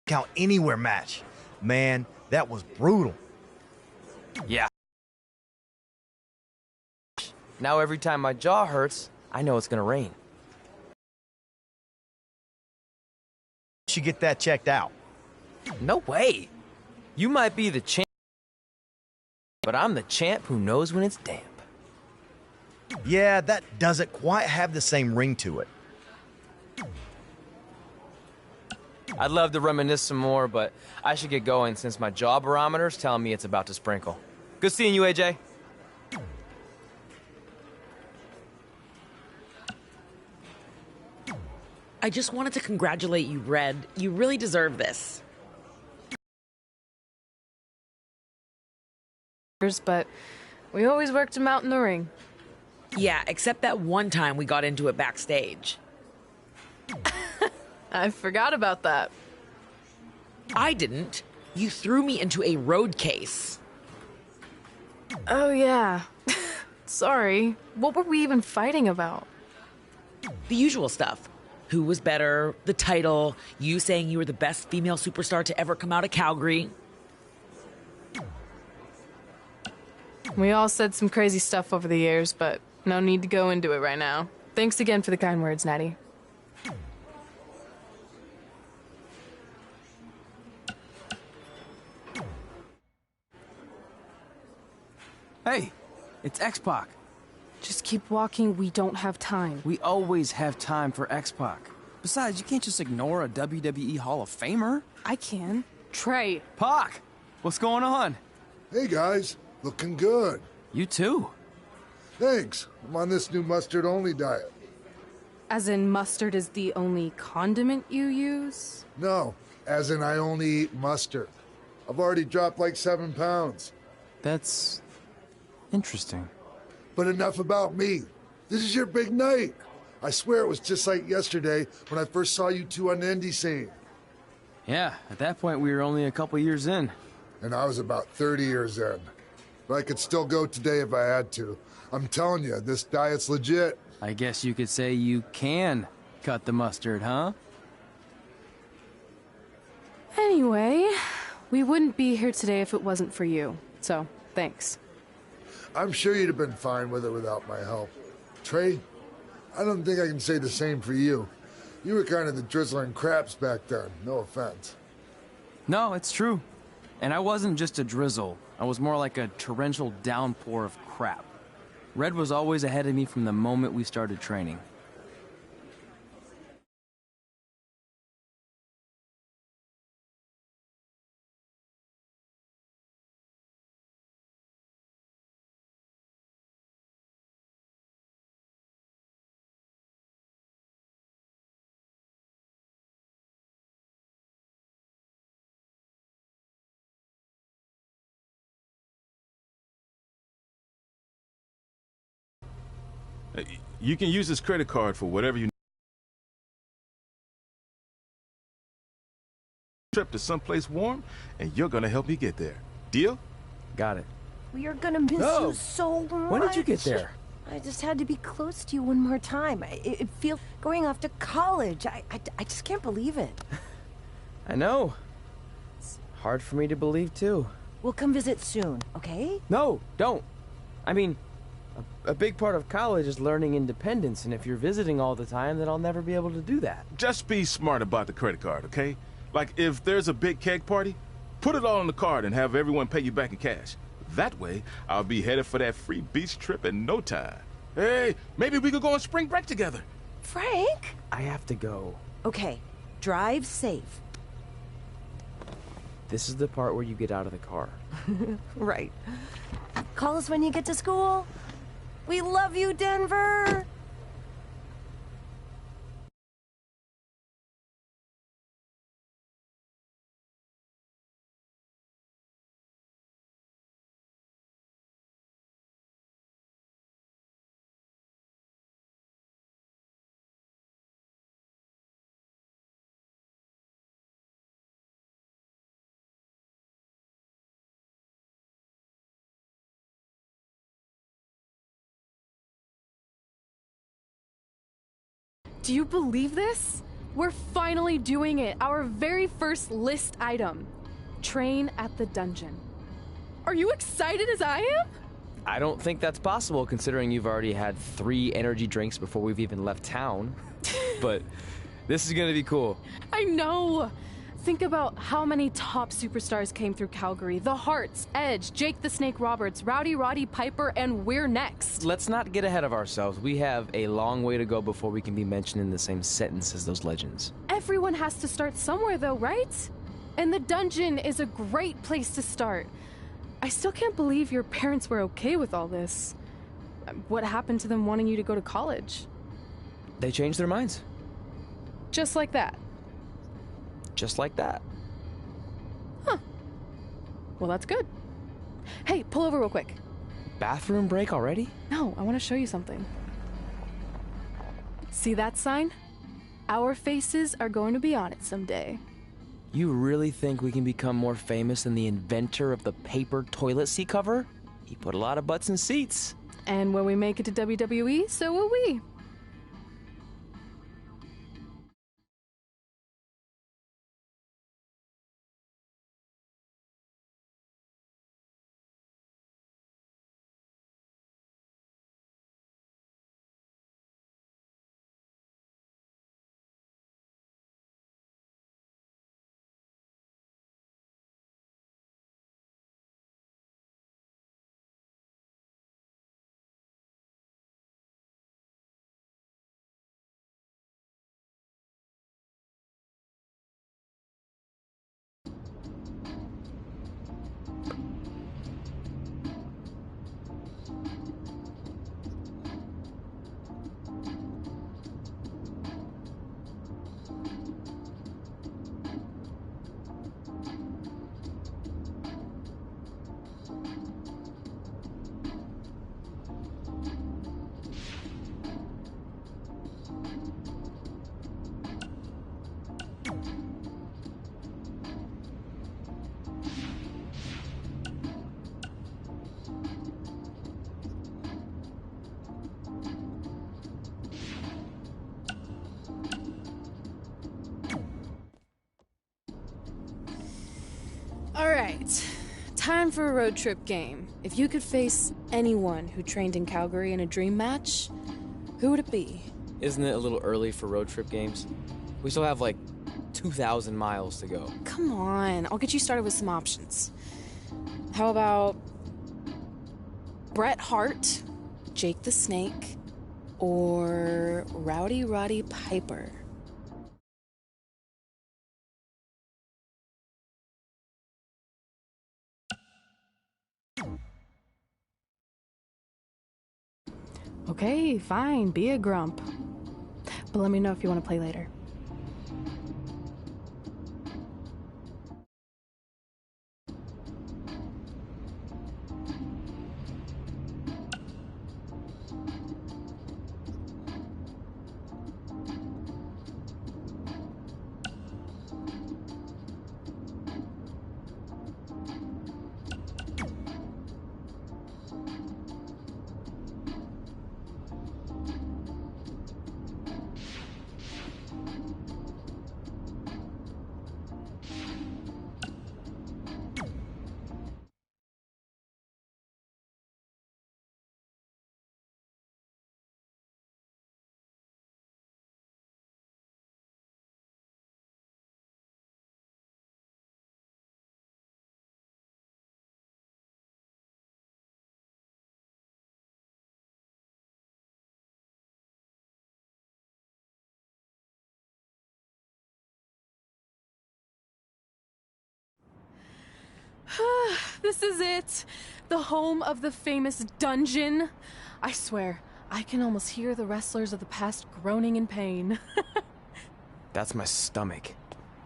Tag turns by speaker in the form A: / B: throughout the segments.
A: count anywhere match. Man, that was brutal.
B: Yeah. Now every time my jaw hurts, I know it's gonna rain.
A: You should get that checked out.
B: No way. You might be the champ, but I'm the champ who knows when it's damp.
A: Yeah, that doesn't quite have the same ring to it.
B: I'd love to reminisce some more, but I should get going since my jaw barometer's telling me it's about to sprinkle. Good seeing you, AJ.
C: I just wanted to congratulate you, Red. You really deserve this.
D: But we always worked him out in the ring.
C: Yeah, except that one time we got into it backstage.
D: I forgot about that.
C: I didn't. You threw me into a road case.
D: Oh, yeah. Sorry. What were we even fighting about?
C: The usual stuff. Who was better, the title, you saying you were the best female superstar to ever come out of Calgary.
D: We all said some crazy stuff over the years, but no need to go into it right now. Thanks again for the kind words, Natty.
E: Hey, it's X-Pac.
D: Just keep walking, we don't have time.
E: We always have time for X-Pac. Besides, you can't just ignore a WWE Hall of Famer.
D: I can. Trey.
E: Pac, what's going on?
F: Hey guys, looking good.
E: You too.
F: Thanks. I'm on this new mustard-only diet.
D: As in mustard is the only condiment you use?
F: No, as in I only eat mustard. I've already dropped like 7 pounds.
E: That's interesting.
F: But enough about me. This is your big night. I swear it was just like yesterday when I first saw you two on the indie scene.
E: Yeah, at that point we were only a couple years in.
F: And I was about 30 years in. But I could still go today if I had to. I'm telling you, this diet's legit.
E: I guess you could say you can cut the mustard, huh?
D: Anyway, we wouldn't be here today if it wasn't for you. So, thanks.
F: I'm sure you'd have been fine with it without my help. Trey, I don't think I can say the same for you. You were kind of the drizzling craps back then, no offense.
E: No, it's true. And I wasn't just a drizzle. I was more like a torrential downpour of crap. Red was always ahead of me from the moment we started training.
G: You can use this credit card for whatever you need. Trip to someplace warm, and you're gonna help me get there. Deal?
E: Got it.
H: We are gonna miss you so much.
B: When did you get there?
H: I just had to be close to you one more time. It feels going off to college. I just can't believe it.
B: I know. It's hard for me to believe, too.
H: We'll come visit soon, okay?
B: No, don't. I mean, a big part of college is learning independence, and if you're visiting all the time, then I'll never be able to do that.
G: Just be smart about the credit card, okay? Like, if there's a big keg party, put it all on the card and have everyone pay you back in cash. That way, I'll be headed for that free beach trip in no time. Hey, maybe we could go on spring break together.
H: Frank?
B: I have to go.
H: Okay, drive safe.
B: This is the part where you get out of the car.
H: Right. Call us when you get to school. We love you, Denver!
D: Do you believe this? We're finally doing it. Our very first list item. Train at the dungeon. Are you excited as I am?
B: I don't think that's possible considering you've already had 3 energy drinks before we've even left town. But this is gonna be cool.
D: I know. Think about how many top superstars came through Calgary. The Hearts, Edge, Jake the Snake Roberts, Rowdy Roddy Piper, and we're next.
B: Let's not get ahead of ourselves. We have a long way to go before we can be mentioned in the same sentence as those legends.
D: Everyone has to start somewhere though, right? And the dungeon is a great place to start. I still can't believe your parents were okay with all this. What happened to them wanting you to go to college?
B: They changed their minds.
D: Just like that.
B: Just like that.
D: Huh. Well, that's good. Hey, pull over real quick.
B: Bathroom break already?
D: No, I want to show you something. See that sign? Our faces are going to be on it someday.
B: You really think we can become more famous than the inventor of the paper toilet seat cover? He put a lot of butts in seats.
D: And when we make it to WWE, so will we. Alright, time for a road trip game. If you could face anyone who trained in Calgary in a dream match, who would it be?
B: Isn't it a little early for road trip games? We still have like 2,000 miles to go.
D: Come on, I'll get you started with some options. How about Bret Hart, Jake the Snake, or Rowdy Roddy Piper? Okay, fine, be a grump. But let me know if you want to play later. This is it. The home of the famous dungeon. I swear, I can almost hear the wrestlers of the past groaning in pain.
B: That's my stomach.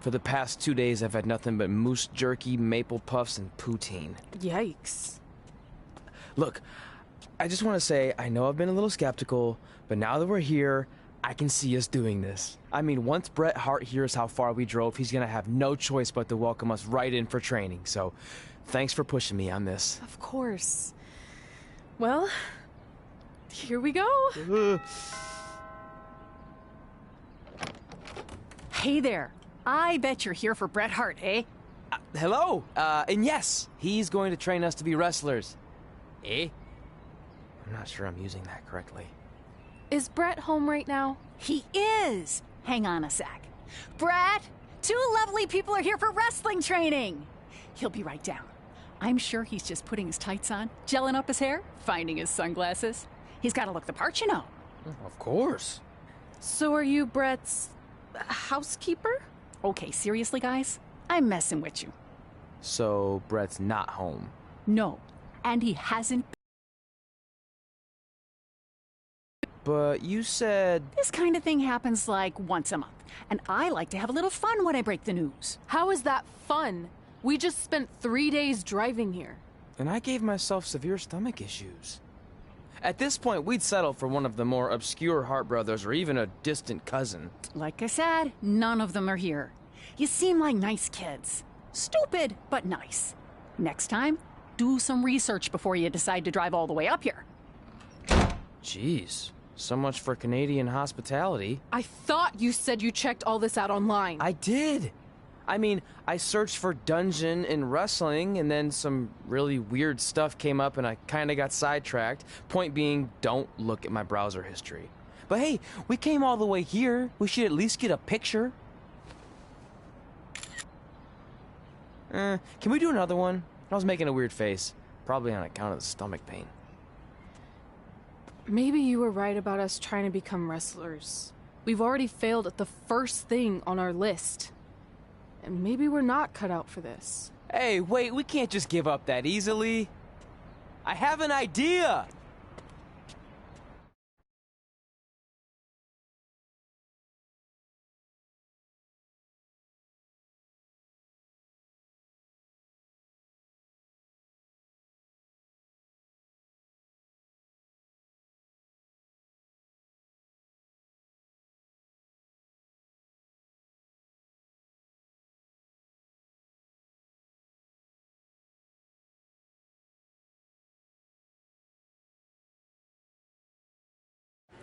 B: For the past 2 days, I've had nothing but moose jerky, maple puffs, and poutine.
D: Yikes.
B: Look, I just want to say, I know I've been a little skeptical, but now that we're here, I can see us doing this. I mean, once Bret Hart hears how far we drove, he's gonna have no choice but to welcome us right in for training. So, thanks for pushing me on this.
D: Of course. Well, here we go.
I: Hey there. I bet you're here for Bret Hart, eh?
B: Hello? And yes, he's going to train us to be wrestlers. Eh? I'm not sure I'm using that correctly.
D: Is Brett home right now?
I: He is. Hang on a sec. Bret, 2 lovely people are here for wrestling training. He'll be right down. I'm sure he's just putting his tights on, gelling up his hair, finding his sunglasses. He's got to look the part, you know.
B: Of course.
D: So are you Brett's housekeeper?
I: Okay, seriously, guys? I'm messing with you.
B: So Brett's not home.
I: No, and he hasn't.
B: But you said...
I: This kind of thing happens like once a month, and I like to have a little fun when I break the news.
D: How is that fun? We just spent 3 days driving here.
B: And I gave myself severe stomach issues. At this point, we'd settle for one of the more obscure Hart brothers or even a distant cousin.
I: Like I said, none of them are here. You seem like nice kids. Stupid, but nice. Next time, do some research before you decide to drive all the way up here.
B: Jeez. So much for Canadian hospitality.
D: I thought you said you checked all this out online.
B: I did. I mean, I searched for dungeon in wrestling, and then some really weird stuff came up, and I kind of got sidetracked. Point being, don't look at my browser history. But hey, we came all the way here. We should at least get a picture. Can we do another one? I was making a weird face. Probably on account of the stomach pain.
D: Maybe you were right about us trying to become wrestlers. We've already failed at the first thing on our list. And maybe we're not cut out for this.
B: Hey, wait, we can't just give up that easily. I have an idea!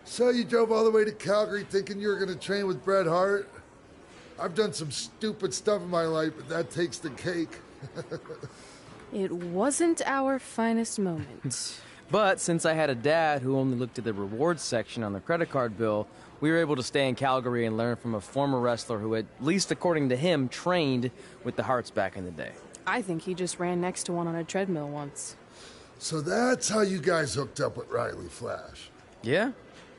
F: So you drove all the way to Calgary thinking you were going to train with Bret Hart? I've done some stupid stuff in my life, but that takes the cake.
D: It wasn't our finest moment.
B: But since I had a dad who only looked at the rewards section on the credit card bill, we were able to stay in Calgary and learn from a former wrestler who, at least according to him, trained with the Harts back in the day.
D: I think he just ran next to one on a treadmill once.
F: So that's how you guys hooked up with Riley Flash.
B: Yeah.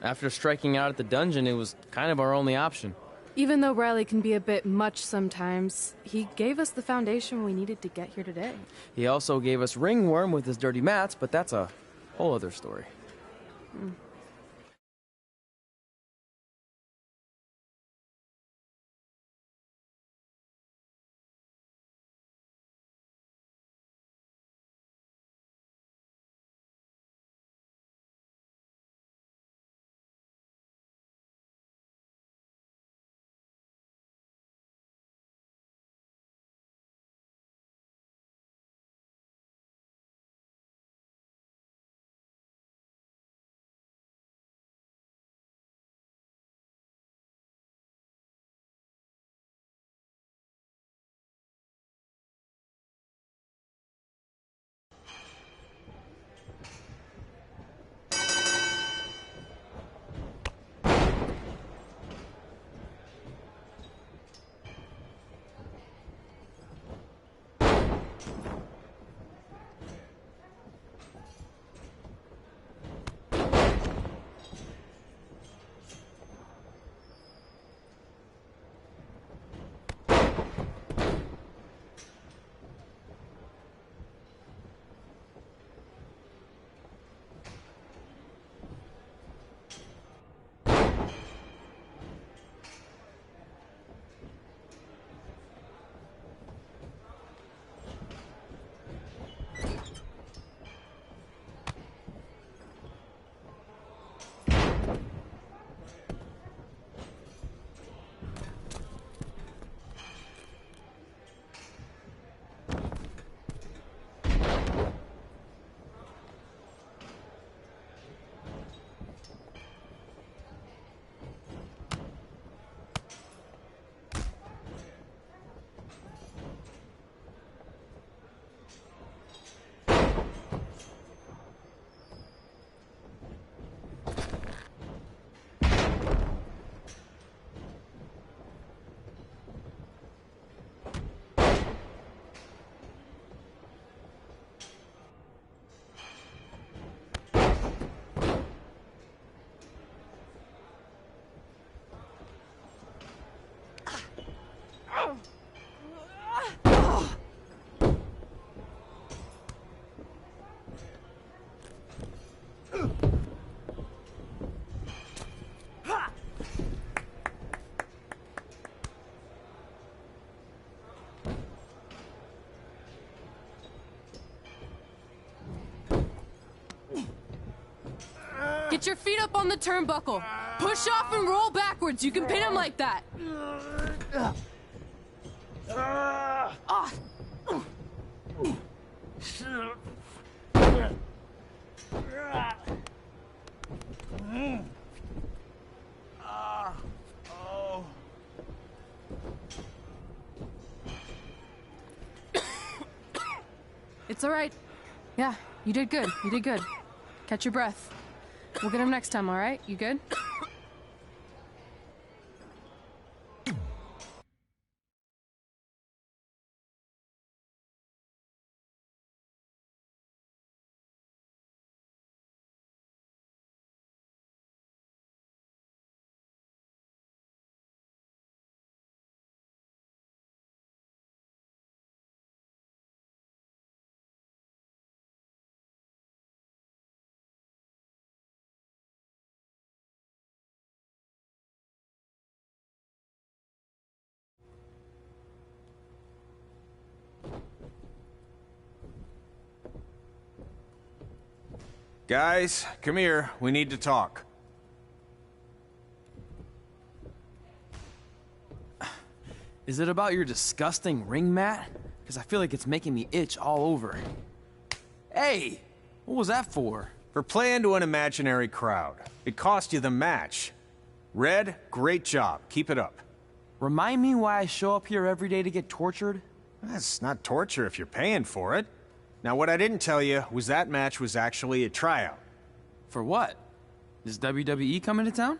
B: After striking out at the dungeon, it was kind of our only option.
D: Even though Riley can be a bit much sometimes, he gave us the foundation we needed to get here today.
B: He also gave us Ringworm with his dirty mats, but that's a whole other story.
D: Get your feet up on the turnbuckle. Push off and roll backwards. You can pin him like that. It's all right. Yeah, you did good. You did good. Catch your breath. We'll get him next time, all right? You good?
J: Guys, come here. We need to talk.
E: Is it about your disgusting ring mat? Because I feel like it's making me itch all over. Hey! What was that for?
J: For playing to an imaginary crowd. It cost you the match. Red, great job. Keep it up.
E: Remind me why I show up here every day to get tortured?
J: That's not torture if you're paying for it. Now, what I didn't tell you was that match was actually a tryout.
E: For what? Is WWE coming to town?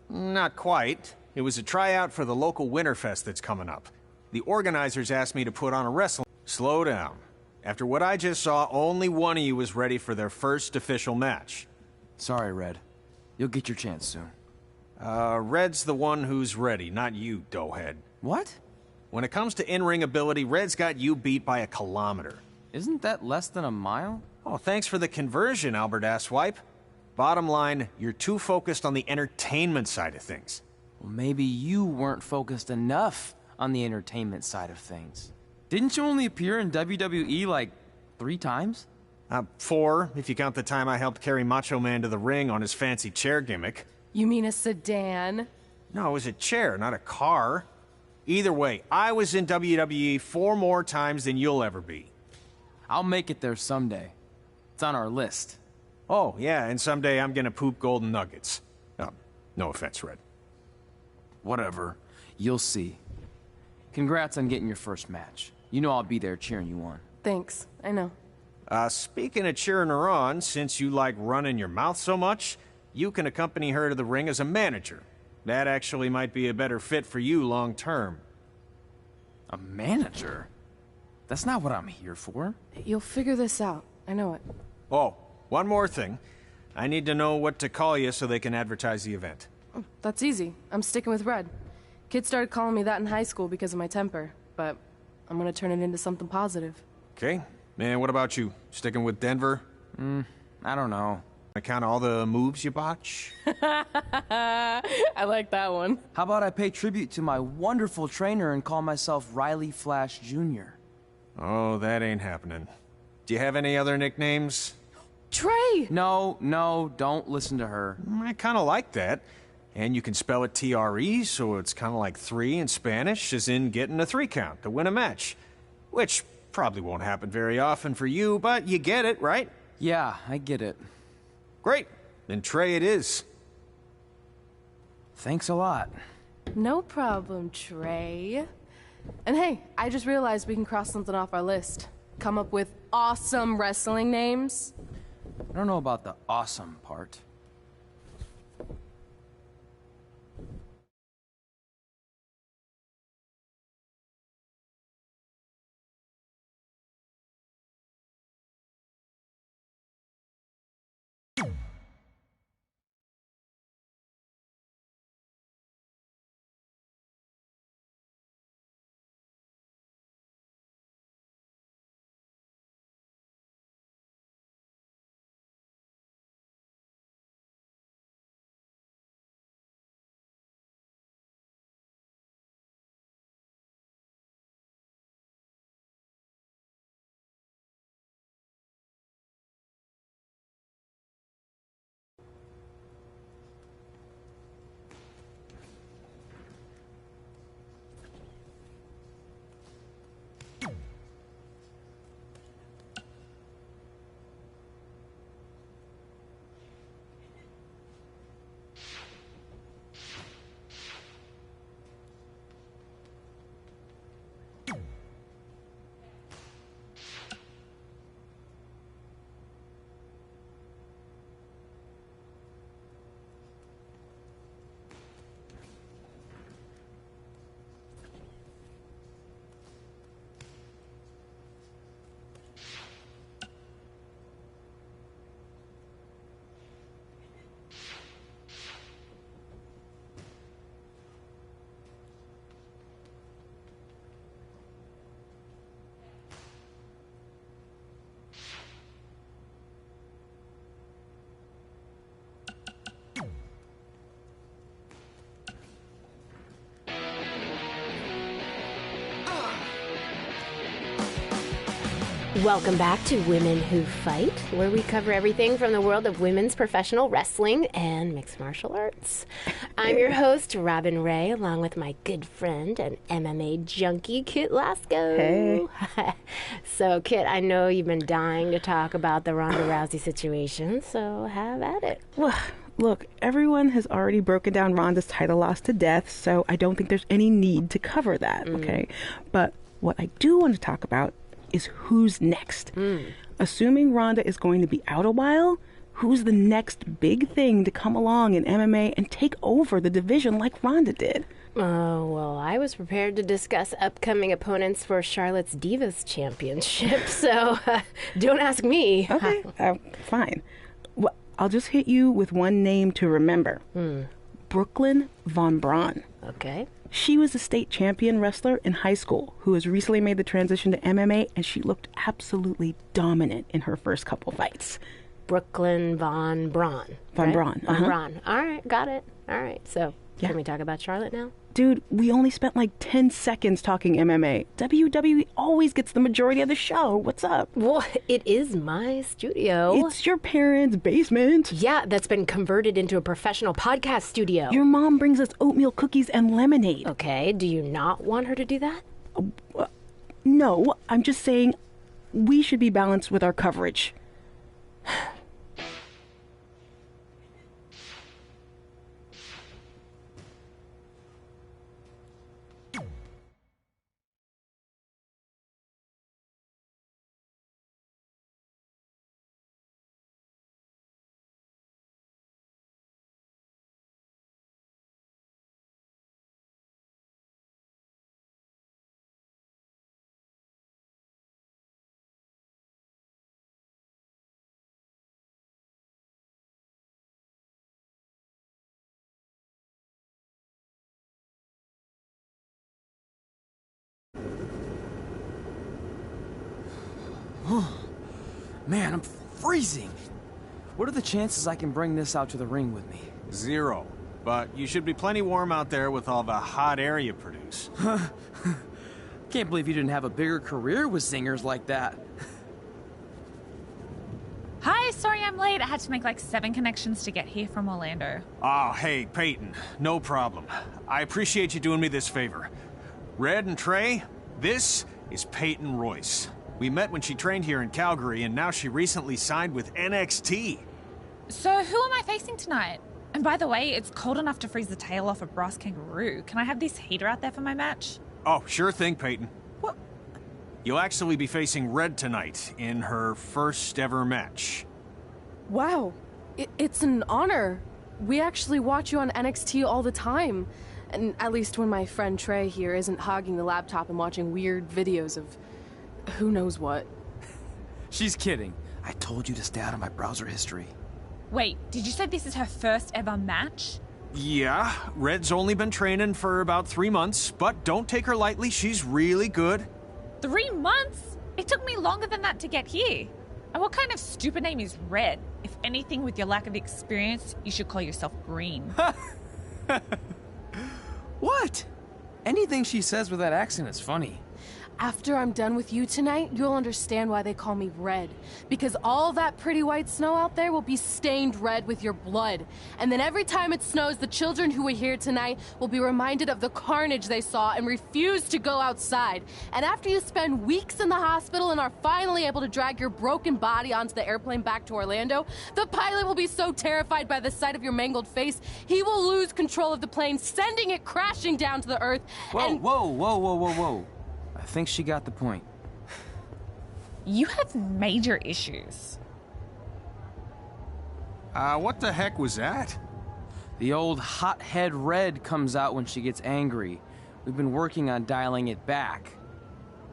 J: Not quite. It was a tryout for the local Winterfest that's coming up. The organizers asked me to put on a wrestling... Slow down. After what I just saw, only one of you was ready for their first official match.
E: Sorry, Red. You'll get your chance soon.
J: Red's the one who's ready, not you, doughhead.
E: What?
J: When it comes to in-ring ability, Red's got you beat by a kilometer.
E: Isn't that less than a mile?
J: Oh, thanks for the conversion, Albert Asswipe. Bottom line, you're too focused on the entertainment side of things.
E: Well, maybe you weren't focused enough on the entertainment side of things. Didn't you only appear in WWE like 3 times?
J: 4, if you count the time I helped carry Macho Man to the ring on his fancy chair gimmick.
D: You mean a sedan?
J: No, it was a chair, not a car. Either way, I was in WWE 4 more times than you'll ever be.
E: I'll make it there someday. It's on our list.
J: Oh, yeah, and someday I'm gonna poop golden nuggets. No offense, Red.
E: Whatever. You'll see. Congrats on getting your first match. You know I'll be there cheering you on.
D: Thanks. I know.
J: Speaking of cheering her on, since you like running your mouth so much, you can accompany her to the ring as a manager. That actually might be a better fit for you long term.
E: A manager? That's not what I'm here for.
D: You'll figure this out. I know it.
J: Oh, one more thing. I need to know what to call you so they can advertise the event.
D: Oh, that's easy. I'm sticking with Red. Kids started calling me that in high school because of my temper, but I'm gonna turn it into something positive.
J: Okay. And what about you? Sticking with Denver?
E: I don't know.
J: I count all the moves you botch?
D: I like that one.
E: How about I pay tribute to my wonderful trainer and call myself Riley Flash Jr.?
J: Oh, that ain't happening. Do you have any other nicknames?
D: Trey!
E: No, don't listen to her.
J: I kind of like that. And you can spell it T-R-E, so it's kind of like 3 in Spanish, as in getting a 3 count to win a match. Which probably won't happen very often for you, but you get it, right?
E: Yeah, I get it.
J: Great. Then Trey it is.
E: Thanks a lot.
D: No problem, Trey. And hey, I just realized we can cross something off our list. Come up with awesome wrestling names.
E: I don't know about the awesome part.
K: Welcome back to Women Who Fight, where we cover everything from the world of women's professional wrestling and mixed martial arts. I'm your host, Robin Ray, along with my good friend and MMA junkie, Kit Lasco.
L: Hey.
K: So, Kit, I know you've been dying to talk about the Ronda Rousey situation, so have at it.
L: Look, everyone has already broken down Ronda's title loss to death, so I don't think there's any need to cover that, okay? But what I do want to talk about is who's next. Assuming Ronda is going to be out a while, who's the next big thing to come along in MMA and take over the division like Ronda did?
K: Oh, well, I was prepared to discuss upcoming opponents for Charlotte's Divas Championship, so don't ask me.
L: Okay, fine. Well, I'll just hit you with one name to remember. Brooklyn Von Braun.
K: Okay.
L: She was a state champion wrestler in high school who has recently made the transition to MMA, and she looked absolutely dominant in her first couple fights.
K: Brooklyn Von Braun.
L: Von Braun.
K: Von Braun. All right, got it. All right, so can we talk about Charlotte now?
L: Dude, we only spent like 10 seconds talking MMA. WWE always gets the majority of the show. What's up?
K: Well, it is my studio.
L: It's your parents' basement.
K: Yeah, that's been converted into a professional podcast studio.
L: Your mom brings us oatmeal cookies and lemonade.
K: Okay, do you not want her to do that?
L: No, I'm just saying we should be balanced with our coverage.
B: Man, I'm freezing. What are the chances I can bring this out to the ring with me?
J: 0. But you should be plenty warm out there with all the hot air you produce.
B: Can't believe you didn't have a bigger career with singers like that.
M: Hi, sorry I'm late. I had to make like 7 connections to get here from Orlando.
J: Oh, hey, Peyton. No problem. I appreciate you doing me this favor. Red and Trey, this is Peyton Royce. We met when she trained here in Calgary, and now she recently signed with NXT.
M: So who am I facing tonight? And by the way, it's cold enough to freeze the tail off a brass kangaroo. Can I have this heater out there for my match?
J: Oh, sure thing, Peyton.
M: What?
J: You'll actually be facing Red tonight in her first ever match.
D: Wow, it's an honor. We actually watch you on NXT all the time. And at least when my friend Trey here isn't hogging the laptop and watching weird videos of who knows what.
B: She's kidding. I told you to stay out of my browser history.
M: Wait, did you say this is her first ever match?
J: Yeah, Red's only been training for about 3 months, but don't take her lightly, she's really good.
M: 3 months? It took me longer than that to get here. And what kind of stupid name is Red? If anything, with your lack of experience, you should call yourself Green.
B: What? Anything she says with that accent is funny.
D: After I'm done with you tonight, you'll understand why they call me Red. Because all that pretty white snow out there will be stained red with your blood. And then every time it snows, the children who were here tonight will be reminded of the carnage they saw and refuse to go outside. And after you spend weeks in the hospital and are finally able to drag your broken body onto the airplane back to Orlando, the pilot will be so terrified by the sight of your mangled face, he will lose control of the plane, sending it crashing down to the earth.
B: Whoa. I think she got the point.
M: You have major issues.
J: What the heck was that?
B: The old hothead Red comes out when she gets angry. We've been working on dialing it back.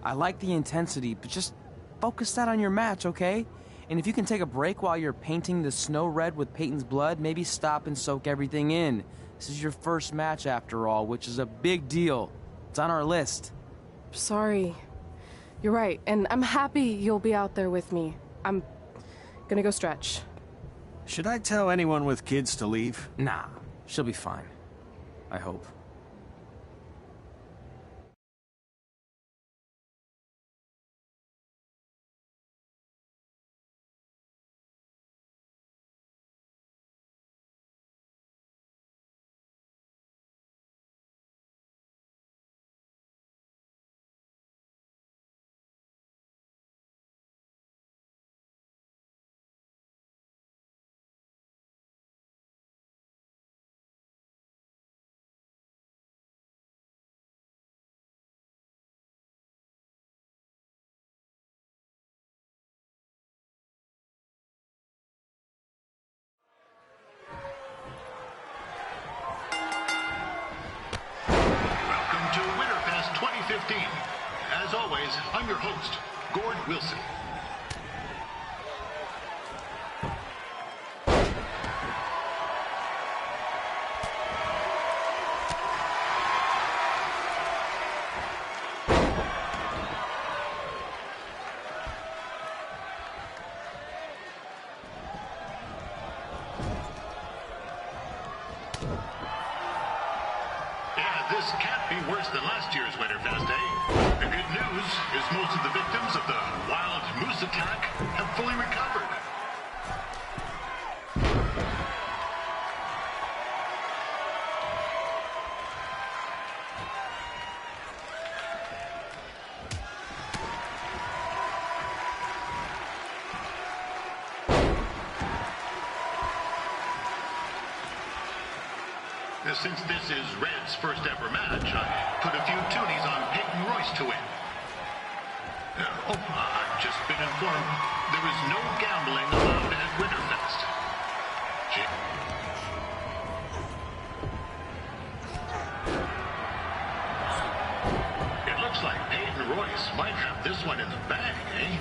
B: I like the intensity, but just focus that on your match, okay? And if you can take a break while you're painting the snow red with Peyton's blood, maybe stop and soak everything in. This is your first match after all, which is a big deal. It's on our list.
D: Sorry. You're right, and I'm happy you'll be out there with me. I'm gonna go stretch.
J: Should I tell anyone with kids to leave?
B: Nah, she'll be fine. I hope.
N: 15. As always, I'm your host, Gord Wilson. This can't be worse than last year's Winterfest, eh? The good news is most of the victims of the wild moose attack have fully recovered. Since this is Red's first ever match, I put a few toonies on Peyton Royce to win. I've just been informed there is no gambling allowed at Winterfest. It looks like Peyton Royce might have this one in the bag, eh?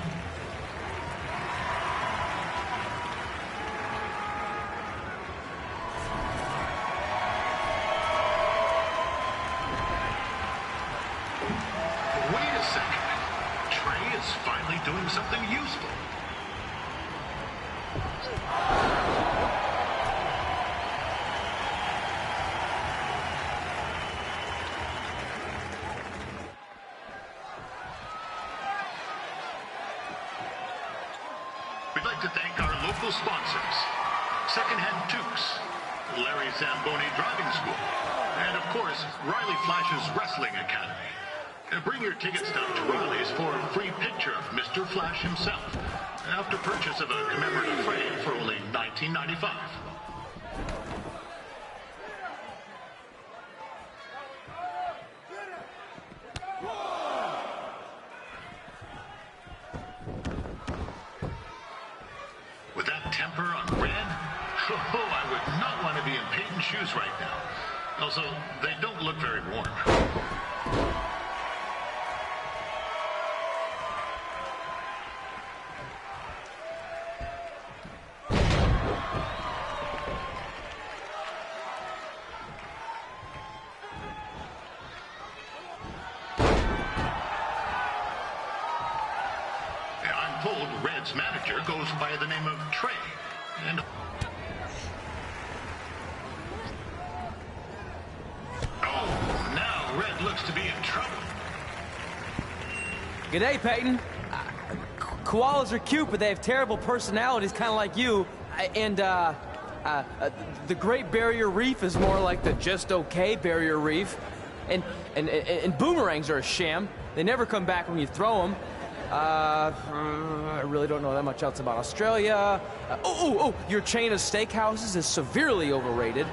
N: Doing something useful. We'd like to thank our local sponsors, Secondhand Tukes, Larry Zamboni Driving School, and of course, Riley Flash's Wrestling Academy. Bring your ticket stub to Riley's for a free picture of Mr. Flash himself after purchase of a commemorative frame for only $19.95. With that temper on Red, I would not want to be in Peyton's shoes right now. Also, they don't look very warm. Red's manager goes by the name of Trey, and now Red looks to be in trouble.
B: G'day, Peyton. Koalas are cute, but they have terrible personalities, kind of like you. The Great Barrier Reef is more like the just okay Barrier Reef, and boomerangs are a sham. They never come back when you throw them. I really don't know that much else about Australia. Your chain of steakhouses is severely overrated.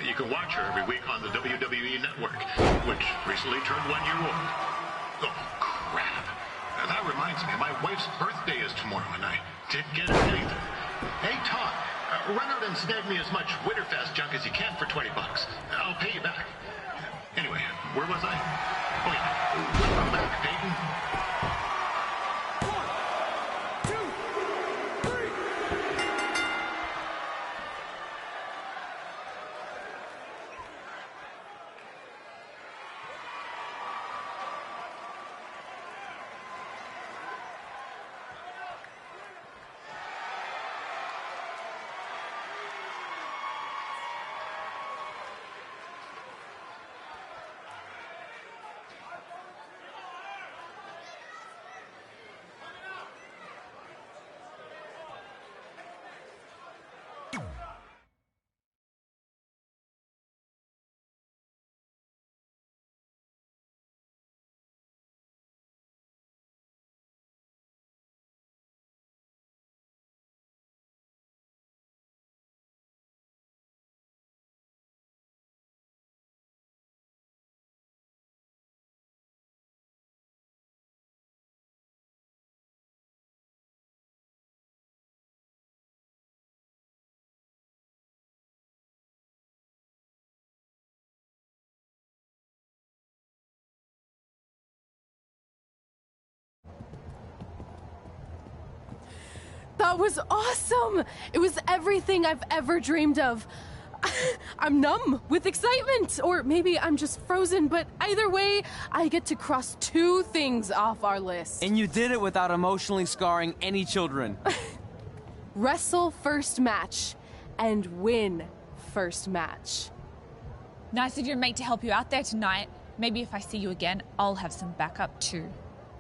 N: You can watch her every week on the WWE Network, which recently turned 1 year old. Oh, crap. That reminds me, my wife's birthday is tomorrow, and I didn't get her anything. Hey, Todd, run out and snag me as much Winterfest junk as you can for $20. I'll pay you back. Anyway, where was I? Oh, yeah. Welcome back, Peyton.
D: That was awesome! It was everything I've ever dreamed of. I'm numb with excitement, or maybe I'm just frozen, but either way, I get to cross 2 things off our list.
B: And you did it without emotionally scarring any children.
D: Wrestle first match and win first match.
M: Nice of your mate to help you out there tonight. Maybe if I see you again, I'll have some backup too.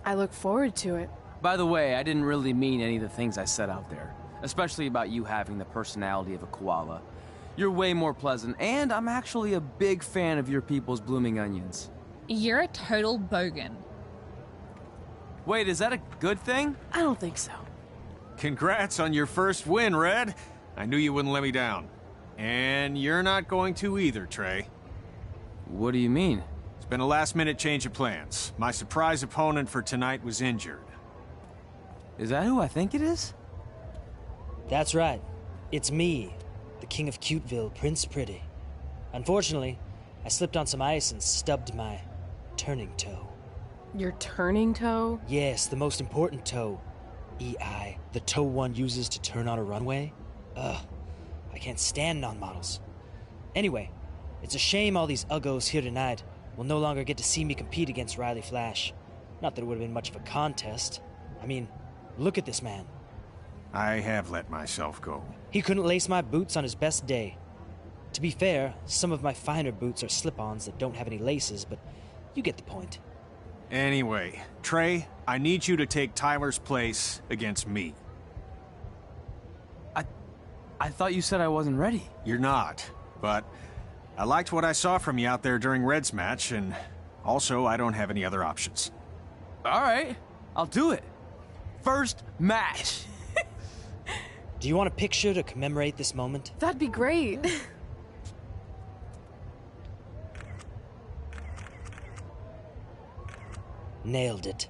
D: I look forward to it.
B: By the way, I didn't really mean any of the things I said out there, especially about you having the personality of a koala. You're way more pleasant, and I'm actually a big fan of your people's blooming onions.
M: You're a total bogan.
B: Wait, is that a good thing?
D: I don't think so.
J: Congrats on your first win, Red. I knew you wouldn't let me down. And you're not going to either, Trey.
B: What do you mean?
J: It's been a last-minute change of plans. My surprise opponent for tonight was injured.
B: Is that who I think it is?
O: That's right. It's me, the King of Cuteville, Prince Pretty. Unfortunately, I slipped on some ice and stubbed my turning toe.
D: Your turning toe?
O: Yes, the most important toe. EI, the toe one uses to turn on a runway. Ugh, I can't stand non-models. Anyway, it's a shame all these uggos here tonight will no longer get to see me compete against Riley Flash. Not that it would have been much of a contest. I mean, look at this man.
J: I have let myself go.
O: He couldn't lace my boots on his best day. To be fair, some of my finer boots are slip-ons that don't have any laces, but you get the point.
J: Anyway, Trey, I need you to take Tyler's place against me.
B: I thought you said I wasn't ready.
J: You're not, but I liked what I saw from you out there during Red's match, and also I don't have any other options.
B: All right, I'll do it. First match.
O: Do you want a picture to commemorate this moment?
D: That'd be great.
O: Nailed it.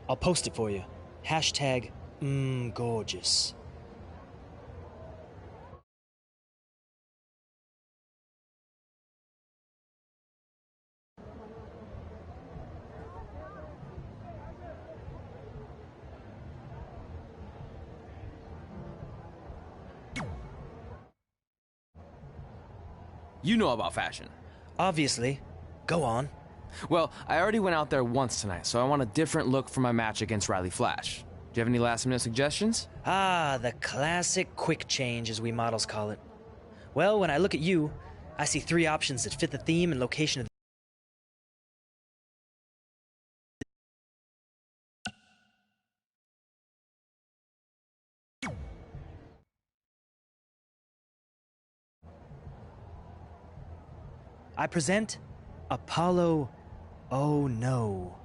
O: I'll post it for you. Hashtag gorgeous.
B: You know about fashion.
O: Obviously. Go on.
B: Well, I already went out there once tonight, so I want a different look for my match against Riley Flash. Do you have any last-minute suggestions?
O: Ah, the classic quick change, as we models call it. Well, when I look at you, I see 3 options that fit the theme and location of I present Apollo Oh No.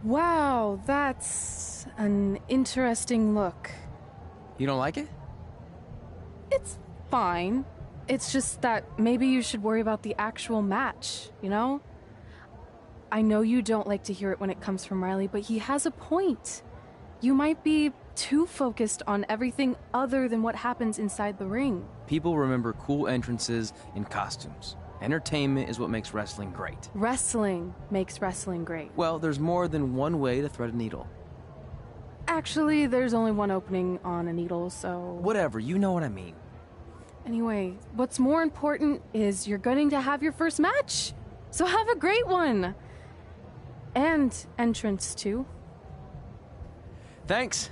D: Wow, that's an interesting look.
B: You don't like it?
D: It's fine. It's just that maybe you should worry about the actual match, you know? I know you don't like to hear it when it comes from Riley, but he has a point. You might be too focused on everything other than what happens inside the ring.
B: People remember cool entrances and costumes. Entertainment is what makes wrestling great.
D: Wrestling makes wrestling great.
B: Well, there's more than one way to thread a needle.
D: Actually, there's only one opening on a needle, so...
B: Whatever, you know what I mean.
D: Anyway, what's more important is you're going to have your first match. So have a great one. And entrance, too.
B: Thanks.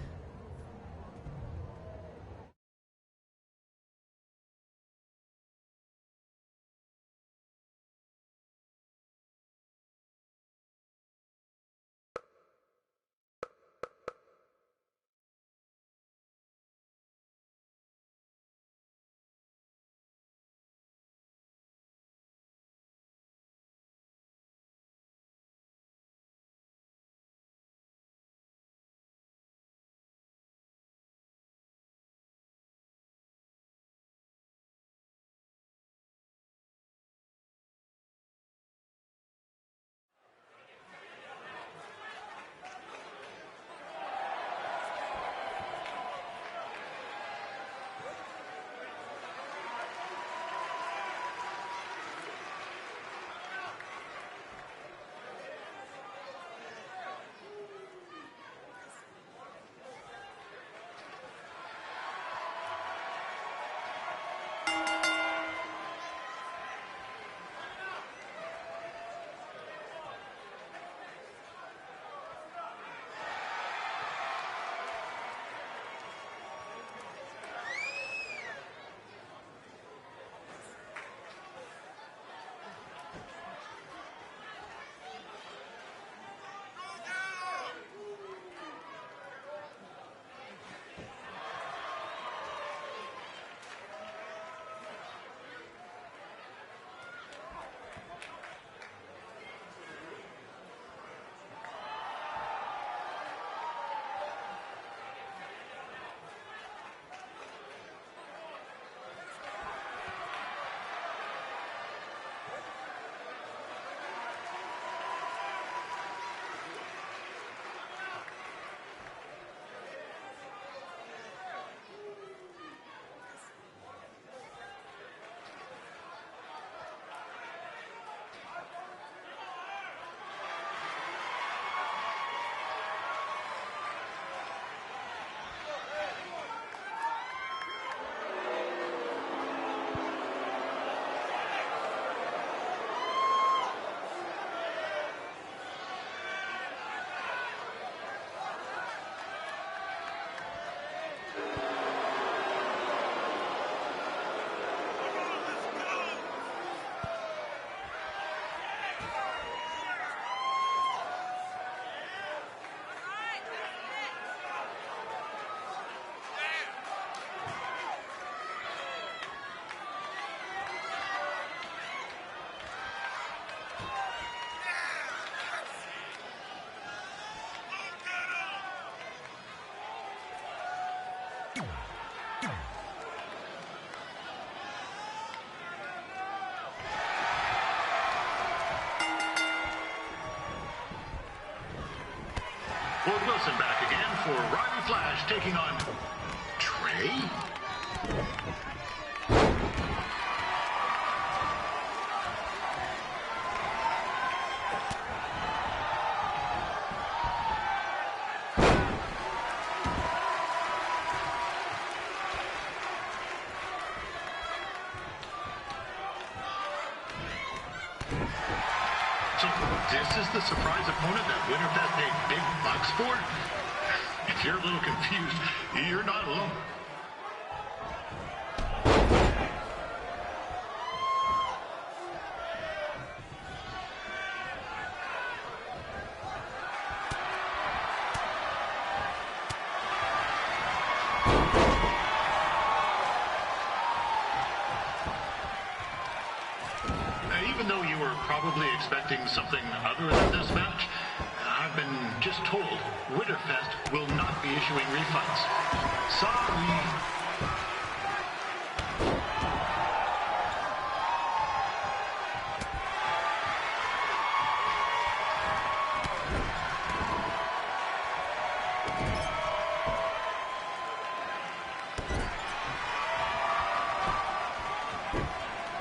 N: Ford Wilson back again for Riley Flash taking on Trey. So this is the surprise opponent that Winterfest paid big bucks for? If you're a little confused, you're not alone. Even though you were probably expecting something other than this match, I've been just told Winterfest will not be issuing refunds. Sorry.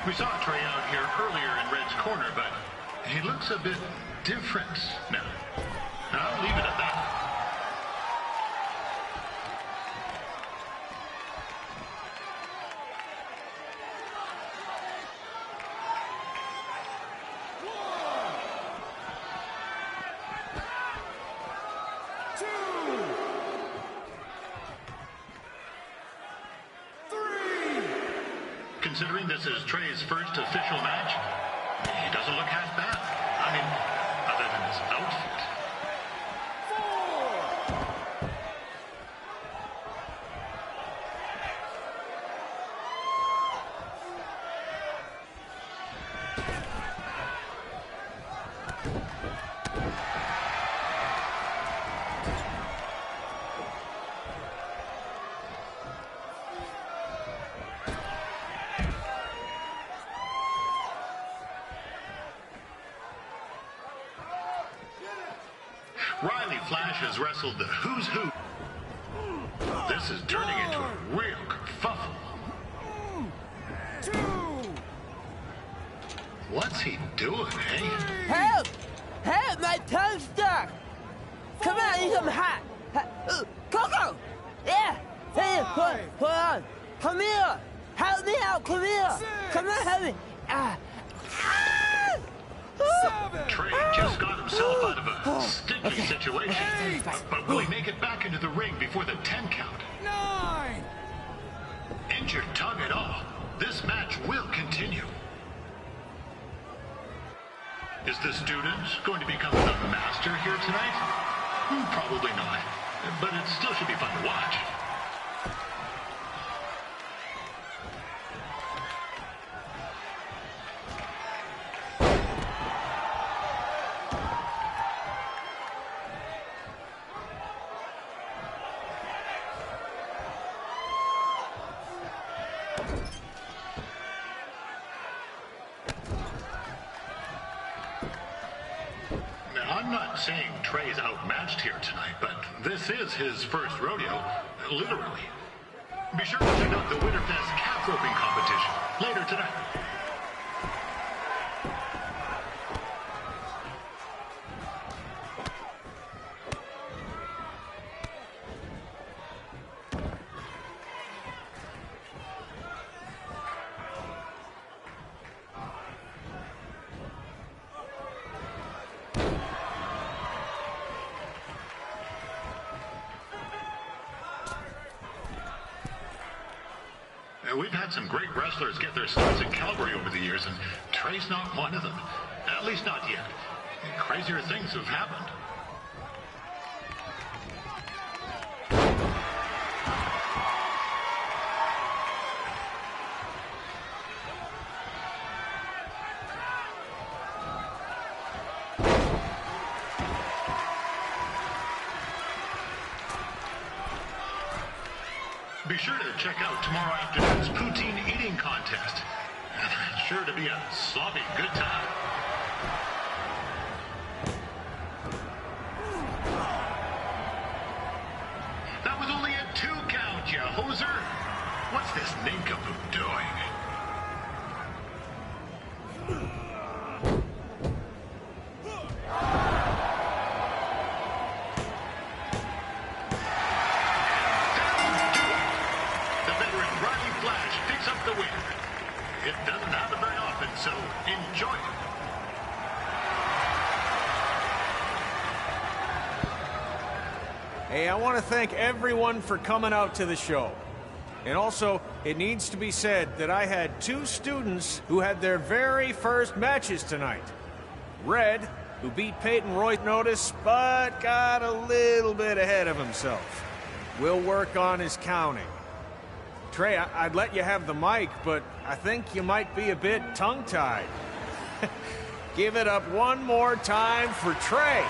N: We saw Trey out here earlier in Red's corner, but he looks a bit different now. I'll leave it at that. considering this is Trey's first official match, he doesn't look half bad. I mean, other than his outfit. Riley Flash has wrestled the who's who. This is turning into a real kerfuffle. What's he doing, eh?
P: Help! Help! My tongue's stuck! Come on, I need some hot! Coco! Yeah! Hey, hold on! Come here! Help me out! Come here! Come on, help me!
N: Trey just got himself out of a sticky situation. But will he make it back into the ring before the 10 count? 9! Injured tongue at all. This match will continue. Is the student going to become the master here tonight? Probably not. But it still should be fun to watch. I'm not saying Trey's outmatched here tonight, but this is his first rodeo, literally. Be sure to check out the Winterfest calf roping competition later tonight. We've had some great wrestlers get their starts in Calgary over the years, and Trey's not one of them. At least not yet. Crazier things have happened. Be sure to check out tomorrow afternoon's poutine eating contest. Sure to be a sloppy good time. That was only a 2 count, you hoser. What's this nincompoop doing? It doesn't happen very often, so enjoy it.
J: Hey, I want to thank everyone for coming out to the show. And also, it needs to be said that I had 2 students who had their very first matches tonight. Red, who beat Peyton Royce notice, but got a little bit ahead of himself. We'll work on his counting. Trey, I'd let you have the mic, but I think you might be a bit tongue-tied. Give it up one more time for Trey.